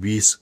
20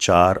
4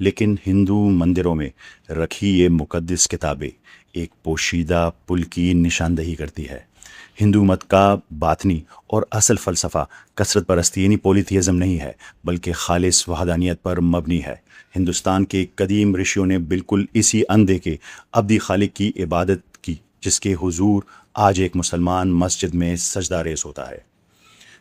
لیکن ہندو مندروں میں رکھی یہ مقدس کتابیں ایک پوشیدہ پل کی نشاندہی کرتی ہے۔ ہندو مت کا باطنی اور اصل فلسفہ کثرت پرستی یعنی پولیتھیزم نہیں ہے، بلکہ خالص وحدانیت پر مبنی ہے۔ ہندوستان کے قدیم رشیوں نے بالکل اسی اندھے کے ابدی خالق کی عبادت کی جس کے حضور آج ایک مسلمان مسجد میں سجدہ ریز ہوتا ہے۔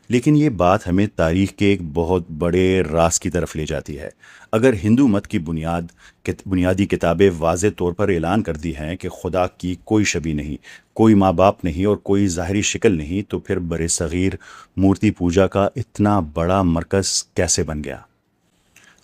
لیکن یہ بات ہمیں تاریخ کے ایک بہت بڑے راز کی طرف لے جاتی ہے۔ اگر ہندو مت کی بنیادی کتابیں واضح طور پر اعلان کرتی ہیں کہ خدا کی کوئی شبیہ نہیں، کوئی ماں باپ نہیں اور کوئی ظاہری شکل نہیں، تو پھر برصغیر مورتی پوجا کا اتنا بڑا مرکز کیسے بن گیا؟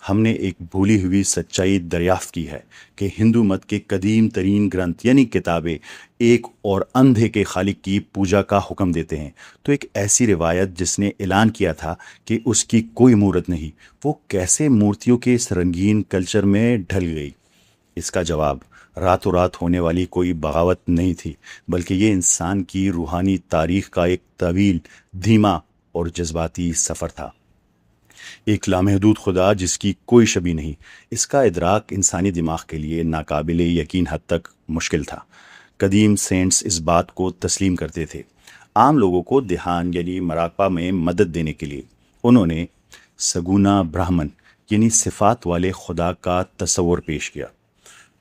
ہم نے ایک بھولی ہوئی سچائی دریافت کی ہے کہ ہندو مت کے قدیم ترین گرنتھ یعنی کتابیں ایک اور اندھے کے خالق کی پوجا کا حکم دیتے ہیں، تو ایک ایسی روایت جس نے اعلان کیا تھا کہ اس کی کوئی مورت نہیں، وہ کیسے مورتیوں کے اس رنگین کلچر میں ڈھل گئی؟ اس کا جواب راتوں رات ہونے والی کوئی بغاوت نہیں تھی، بلکہ یہ انسان کی روحانی تاریخ کا ایک طویل، دھیما اور جذباتی سفر تھا۔ ایک لامحدود خدا جس کی کوئی شبیہ نہیں، اس کا ادراک انسانی دماغ کے لیے ناقابل یقین حد تک مشکل تھا۔ قدیم سینٹس اس بات کو تسلیم کرتے تھے۔ عام لوگوں کو دھیان یعنی مراقبہ میں مدد دینے کے لیے انہوں نے سگونا برہمن یعنی صفات والے خدا کا تصور پیش کیا۔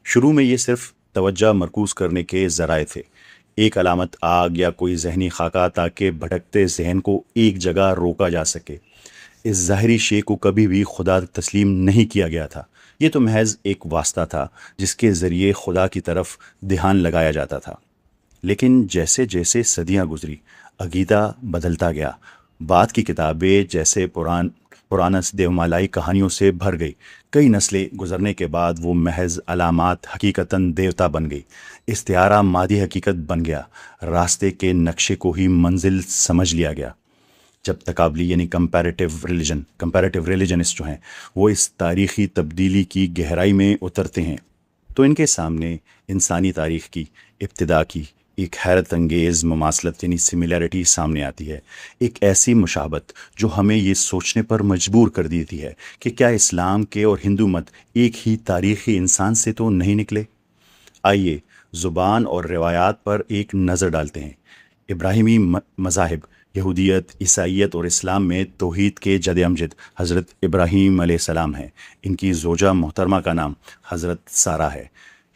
شروع میں یہ صرف توجہ مرکوز کرنے کے ذرائع تھے، ایک علامت آگ یا کوئی ذہنی خاکہ تاکہ بھٹکتے ذہن کو ایک جگہ روکا جا سکے۔ اس ظاہری شے کو کبھی بھی خدا تسلیم نہیں کیا گیا تھا، یہ تو محض ایک واسطہ تھا جس کے ذریعے خدا کی طرف دھیان لگایا جاتا تھا۔ لیکن جیسے جیسے صدیاں گزری، عقیدہ بدلتا گیا۔ بعد کی کتابیں جیسے پرانس دیومالائی کہانیوں سے بھر گئی۔ کئی نسلیں گزرنے کے بعد وہ محض علامات حقیقتاً دیوتا بن گئی، استعارہ مادی حقیقت بن گیا، راستے کے نقشے کو ہی منزل سمجھ لیا گیا۔ جب تقابلی یعنی کمپیریٹیو ریلیجنسٹ جو ہیں وہ اس تاریخی تبدیلی کی گہرائی میں اترتے ہیں، تو ان کے سامنے انسانی تاریخ کی ابتدا کی ایک حیرت انگیز مماثلت یعنی سملیرٹی سامنے آتی ہے، ایک ایسی مشابہت جو ہمیں یہ سوچنے پر مجبور کر دیتی ہے کہ کیا اسلام کے اور ہندو مت ایک ہی تاریخی انسان سے تو نہیں نکلے؟ آئیے زبان اور روایات پر ایک نظر ڈالتے ہیں۔ ابراہیمی مذاہب یہودیت، عیسائیت اور اسلام میں توحید کے جد امجد حضرت ابراہیم علیہ السلام ہیں۔ ان کی زوجہ محترمہ کا نام حضرت سارہ ہے۔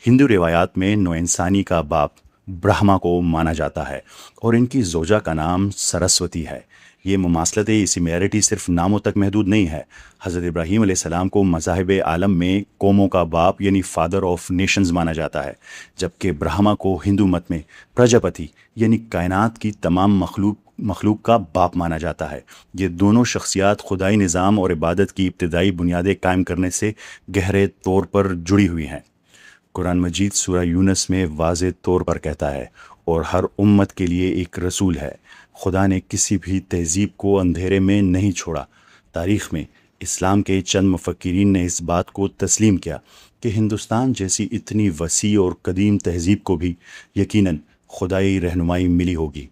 ہندو روایات میں نو انسانی کا باپ برہما کو مانا جاتا ہے اور ان کی زوجہ کا نام سرسوتی ہے۔ یہ مماثلت سملیرٹی صرف ناموں تک محدود نہیں ہے۔ حضرت ابراہیم علیہ السلام کو مذاہب عالم میں قوموں کا باپ یعنی فادر آف نیشنز مانا جاتا ہے، جبکہ برہما کو ہندو مت میں پرجاپتی یعنی کائنات کی تمام مخلوق کا باپ مانا جاتا ہے۔ یہ دونوں شخصیات خدائی نظام اور عبادت کی ابتدائی بنیادیں قائم کرنے سے گہرے طور پر جڑی ہوئی ہیں۔ قرآن مجید سورہ یونس میں واضح طور پر کہتا ہے، اور ہر امت کے لیے ایک رسول ہے۔ خدا نے کسی بھی تہذیب کو اندھیرے میں نہیں چھوڑا۔ تاریخ میں اسلام کے چند مفکرین نے اس بات کو تسلیم کیا کہ ہندوستان جیسی اتنی وسیع اور قدیم تہذیب کو بھی یقیناً خدائی رہنمائی ملی ہوگی۔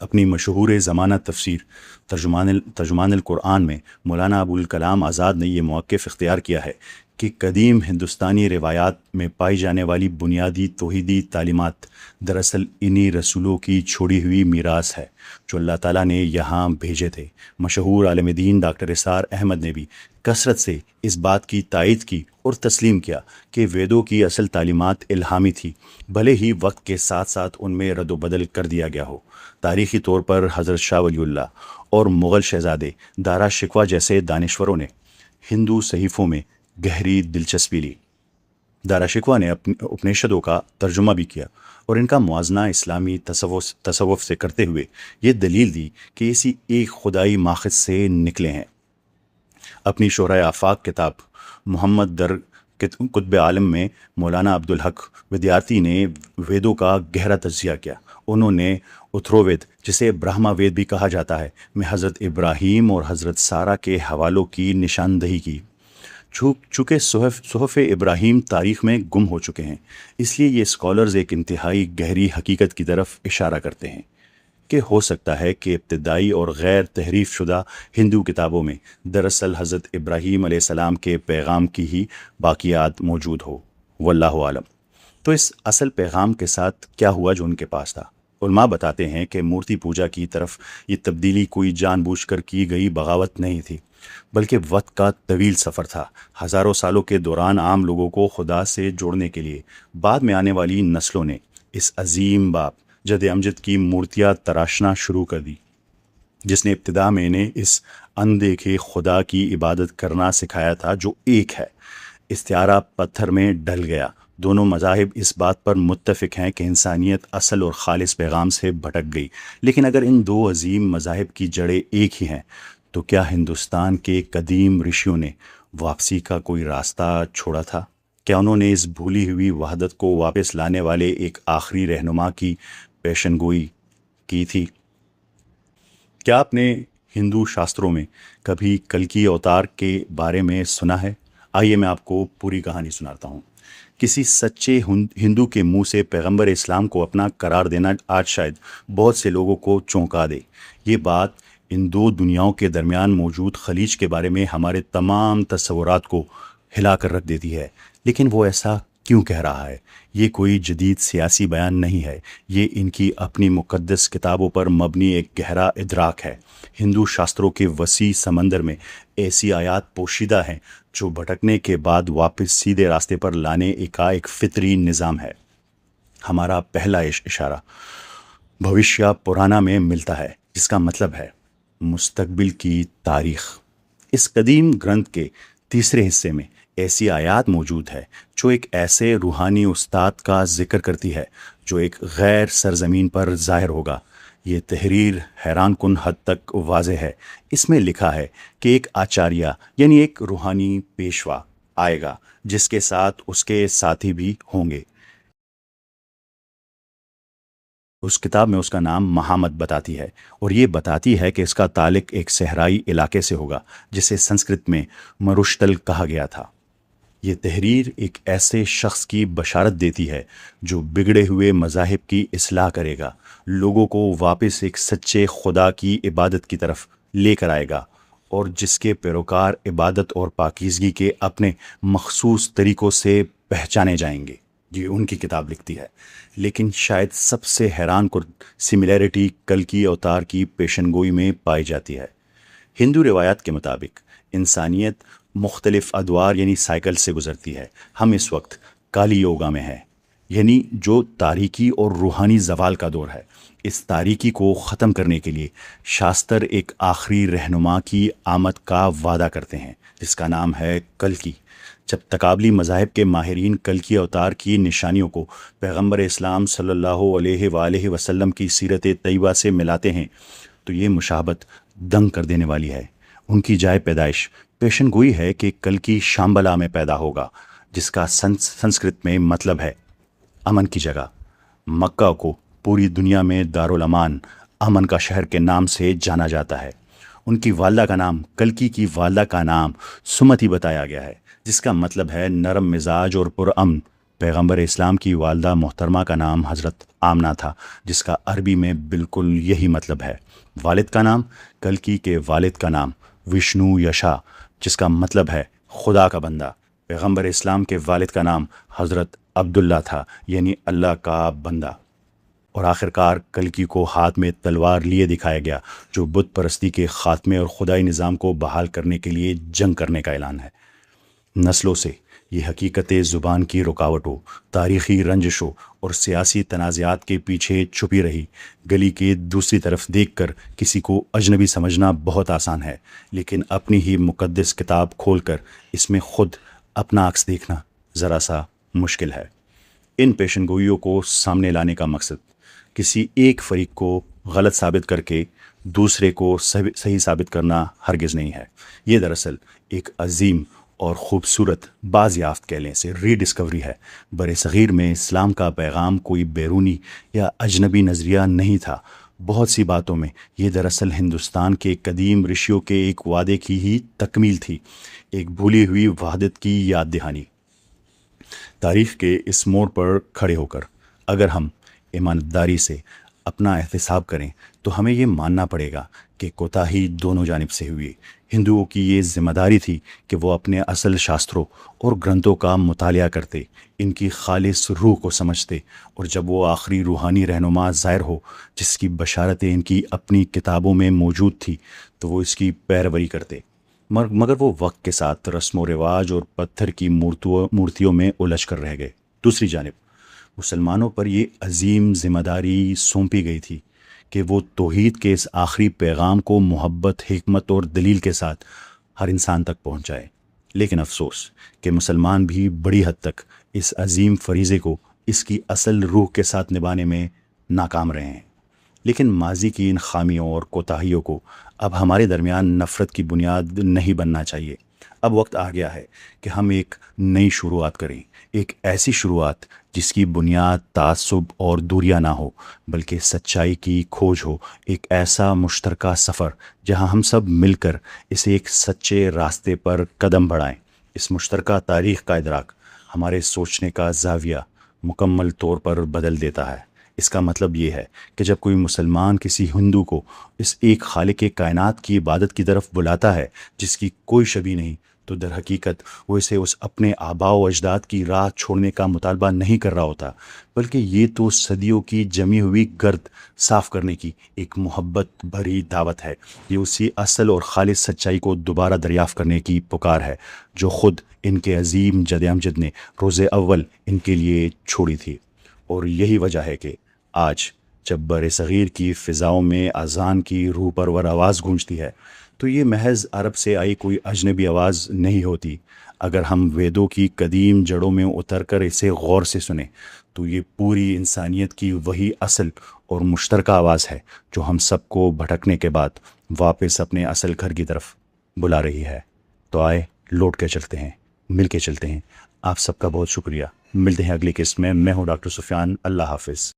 اپنی مشہور زمانہ تفسیر ترجمان القرآن میں مولانا ابوالکلام آزاد نے یہ موقف اختیار کیا ہے کہ قدیم ہندوستانی روایات میں پائی جانے والی بنیادی توحیدی تعلیمات دراصل انہی رسولوں کی چھوڑی ہوئی میراث ہے جو اللہ تعالیٰ نے یہاں بھیجے تھے۔ مشہور عالم دین ڈاکٹر اسرار احمد نے بھی کثرت سے اس بات کی تائید کی اور تسلیم کیا کہ ویدوں کی اصل تعلیمات الہامی تھی، بھلے ہی وقت کے ساتھ ساتھ ان میں رد و بدل کر دیا گیا ہو۔ تاریخی طور پر حضرت شاہ ولی اللہ اور مغل شہزادے دارا شکوہ جیسے دانشوروں نے ہندو صحیفوں میں گہری دلچسپی لی۔ دارا شکوہ نے اپنیشدوں کا ترجمہ بھی کیا اور ان کا موازنہ اسلامی تصوف سے کرتے ہوئے یہ دلیل دی کہ اسی ایک خدائی ماخذ سے نکلے ہیں۔ اپنی شورۂ آفاق کتاب محمد در قطب عالم میں مولانا عبدالحق ودیارتی نے ویدوں کا گہرا تجزیہ کیا۔ انہوں نے اتھرووید، جسے برہما وید بھی کہا جاتا ہے، میں حضرت ابراہیم اور حضرت سارہ کے حوالوں کی نشاندہی کی۔ چونکہ صحف ابراہیم تاریخ میں گم ہو چکے ہیں، اس لیے یہ اسکالرز ایک انتہائی گہری حقیقت کی طرف اشارہ کرتے ہیں۔ کہ ہو سکتا ہے کہ ابتدائی اور غیر تحریف شدہ ہندو کتابوں میں دراصل حضرت ابراہیم علیہ السلام کے پیغام کی ہی باقیات موجود ہو، واللہ عالم۔ تو اس اصل پیغام کے ساتھ کیا ہوا جو ان کے پاس تھا؟ علماء بتاتے ہیں کہ مورتی پوجا کی طرف یہ تبدیلی کوئی جان بوجھ کر کی گئی بغاوت نہیں تھی، بلکہ وقت کا طویل سفر تھا۔ ہزاروں سالوں کے دوران عام لوگوں کو خدا سے جوڑنے کے لیے بعد میں آنے والی نسلوں نے اس عظیم باپ جد امجد کی مورتیاں تراشنا شروع کر دی، جس نے ابتدا میں انہیں اس اندیکھے خدا کی عبادت کرنا سکھایا تھا جو ایک ہے۔ استعارہ پتھر میں ڈل گیا۔ دونوں مذاہب اس بات پر متفق ہیں کہ انسانیت اصل اور خالص پیغام سے بھٹک گئی، لیکن اگر ان دو عظیم مذاہب کی جڑیں ایک ہی ہیں تو کیا ہندوستان کے قدیم رشیوں نے واپسی کا کوئی راستہ چھوڑا تھا؟ کیا انہوں نے اس بھولی ہوئی وحدت کو واپس لانے والے ایک آخری رہنما کی پیشن گوئی کی تھی؟ کیا آپ نے ہندو شاستروں میں کبھی کلکی اوتار کے بارے میں سنا ہے؟ آئیے میں آپ کو پوری کہانی سناتا ہوں۔ کسی سچے ہندو کے منہ سے پیغمبر اسلام کو اپنا قرار دینا آج شاید بہت سے لوگوں کو چونکا دے۔ یہ بات ان دو دنیاؤں کے درمیان موجود خلیج کے بارے میں ہمارے تمام تصورات کو ہلا کر رکھ دیتی ہے، لیکن وہ ایسا کیوں کہہ رہا ہے؟ یہ کوئی جدید سیاسی بیان نہیں ہے، یہ ان کی اپنی مقدس کتابوں پر مبنی ایک گہرا ادراک ہے۔ ہندو شاستروں کے وسیع سمندر میں ایسی آیات پوشیدہ ہیں جو بھٹکنے کے بعد واپس سیدھے راستے پر لانے کا ایک فطری نظام ہے۔ ہمارا پہلا اشارہ بھوشیہ پرانا میں ملتا ہے، جس کا مطلب ہے مستقبل کی تاریخ۔ اس قدیم گرنتھ کے تیسرے حصے میں ایسی آیات موجود ہے جو ایک ایسے روحانی استاد کا ذکر کرتی ہے جو ایک غیر سرزمین پر ظاہر ہوگا۔ یہ تحریر حیران کن حد تک واضح ہے۔ اس میں لکھا ہے کہ ایک آچاریہ یعنی ایک روحانی پیشوا آئے گا جس کے ساتھ اس کے ساتھی بھی ہوں گے۔ اس کتاب میں اس کا نام محمد بتاتی ہے، اور یہ بتاتی ہے کہ اس کا تعلق ایک صحرائی علاقے سے ہوگا جسے سنسکرت میں مروشتل کہا گیا تھا۔ یہ تحریر ایک ایسے شخص کی بشارت دیتی ہے جو بگڑے ہوئے مذاہب کی اصلاح کرے گا، لوگوں کو واپس ایک سچے خدا کی عبادت کی طرف لے کر آئے گا، اور جس کے پیروکار عبادت اور پاکیزگی کے اپنے مخصوص طریقوں سے پہچانے جائیں گے۔ یہ ان کی کتاب لکھتی ہے۔ لیکن شاید سب سے حیران کن سملیرٹی کلکی اوتار کی پیشن گوئی میں پائی جاتی ہے۔ ہندو روایات کے مطابق انسانیت مختلف ادوار یعنی سائیکل سے گزرتی ہے۔ ہم اس وقت کالی یوگا میں ہیں، یعنی جو تاریکی اور روحانی زوال کا دور ہے۔ اس تاریکی کو ختم کرنے کے لیے شاستر ایک آخری رہنما کی آمد کا وعدہ کرتے ہیں جس کا نام ہے کلکی۔ جب تقابلی مذاہب کے ماہرین کلکی اوتار کی نشانیوں کو پیغمبر اسلام صلی اللہ علیہ وآلہ وسلم کی سیرت طیبہ سے ملاتے ہیں تو یہ مشابہت دنگ کر دینے والی ہے۔ ان کی جائے پیدائش پیشن گوئی ہے کہ کلکی شامبلا میں پیدا ہوگا، جس کا سنسکرت میں مطلب ہے امن کی جگہ۔ مکہ کو پوری دنیا میں دارالامان، امن کا شہر کے نام سے جانا جاتا ہے۔ ان کی والدہ کا نام، کلکی کی والدہ کا نام سمتی بتایا گیا ہے، جس کا مطلب ہے نرم مزاج اور پرامن۔ پیغمبر اسلام کی والدہ محترمہ کا نام حضرت آمنہ تھا، جس کا عربی میں بالکل یہی مطلب ہے۔ والد کا نام، کلکی کے والد کا نام وشنو یشا، جس کا مطلب ہے خدا کا بندہ۔ پیغمبر اسلام کے والد کا نام حضرت عبداللہ تھا، یعنی اللہ کا بندہ۔ اور آخرکار کلکی کو ہاتھ میں تلوار لیے دکھایا گیا، جو بت پرستی کے خاتمے اور خدائی نظام کو بحال کرنے کے لیے جنگ کرنے کا اعلان ہے۔ نسلوں سے یہ حقیقت زبان کی رکاوٹوں، تاریخی رنجشوں اور سیاسی تنازعات کے پیچھے چھپی رہی۔ گلی کے دوسری طرف دیکھ کر کسی کو اجنبی سمجھنا بہت آسان ہے، لیکن اپنی ہی مقدس کتاب کھول کر اس میں خود اپنا عکس دیکھنا ذرا سا مشکل ہے۔ ان پیشن گوئیوں کو سامنے لانے کا مقصد کسی ایک فریق کو غلط ثابت کر کے دوسرے کو صحیح ثابت کرنا ہرگز نہیں ہے۔ یہ دراصل ایک عظیم اور خوبصورت بازیافت کہہ لیں سے ری ڈسکوری ہے۔ بر صغیر میں اسلام کا پیغام کوئی بیرونی یا اجنبی نظریہ نہیں تھا۔ بہت سی باتوں میں یہ دراصل ہندوستان کے قدیم رشیوں کے ایک وعدے کی ہی تکمیل تھی، ایک بھولی ہوئی وحدت کی یاد دہانی۔ تاریخ کے اس موڑ پر کھڑے ہو کر اگر ہم ایمانداری سے اپنا احتساب کریں تو ہمیں یہ ماننا پڑے گا کہ کوتاہی دونوں جانب سے ہوئی۔ ہندوؤں کی یہ ذمہ داری تھی کہ وہ اپنے اصل شاستروں اور گرنتھوں کا مطالعہ کرتے، ان کی خالص روح کو سمجھتے، اور جب وہ آخری روحانی رہنما ظاہر ہو جس کی بشارتیں ان کی اپنی کتابوں میں موجود تھی تو وہ اس کی پیروی کرتے۔ مگر وہ وقت کے ساتھ رسم و رواج اور پتھر کی مورتیوں میں الجھ کر رہ گئے۔ دوسری جانب مسلمانوں پر یہ عظیم ذمہ داری سونپی گئی تھی کہ وہ توحید کے اس آخری پیغام کو محبت، حکمت اور دلیل کے ساتھ ہر انسان تک پہنچائے۔ لیکن افسوس کہ مسلمان بھی بڑی حد تک اس عظیم فریضے کو اس کی اصل روح کے ساتھ نبھانے میں ناکام رہے ہیں۔ لیکن ماضی کی ان خامیوں اور کوتاہیوں کو اب ہمارے درمیان نفرت کی بنیاد نہیں بننا چاہیے۔ اب وقت آ گیا ہے کہ ہم ایک نئی شروعات کریں، ایک ایسی شروعات جس کی بنیاد تعصب اور دوریاں نہ ہو بلکہ سچائی کی کھوج ہو، ایک ایسا مشترکہ سفر جہاں ہم سب مل کر اسے ایک سچے راستے پر قدم بڑھائیں۔ اس مشترکہ تاریخ کا ادراک ہمارے سوچنے کا زاویہ مکمل طور پر بدل دیتا ہے۔ اس کا مطلب یہ ہے کہ جب کوئی مسلمان کسی ہندو کو اس ایک خالق کائنات کی عبادت کی طرف بلاتا ہے جس کی کوئی شبیہ نہیں، تو در حقیقت وہ اسے اس اپنے آباء و اجداد کی راہ چھوڑنے کا مطالبہ نہیں کر رہا ہوتا، بلکہ یہ تو صدیوں کی جمی ہوئی گرد صاف کرنے کی ایک محبت بھری دعوت ہے۔ یہ اسی اصل اور خالص سچائی کو دوبارہ دریافت کرنے کی پکار ہے جو خود ان کے عظیم جد امجد نے روز اول ان کے لیے چھوڑی تھی۔ اور یہی وجہ ہے کہ آج جب بر صغیر کی فضاؤں میں اذان کی روح پرور آواز گونجتی ہے تو یہ محض عرب سے آئی کوئی اجنبی آواز نہیں ہوتی۔ اگر ہم ویدوں کی قدیم جڑوں میں اتر کر اسے غور سے سنیں تو یہ پوری انسانیت کی وہی اصل اور مشترکہ آواز ہے جو ہم سب کو بھٹکنے کے بعد واپس اپنے اصل گھر کی طرف بلا رہی ہے۔ تو آئے لوٹ کے چلتے ہیں، مل کے چلتے ہیں۔ آپ سب کا بہت شکریہ۔ ملتے ہیں اگلی قسط میں۔ میں ہوں ڈاکٹر سفیان۔ اللہ حافظ۔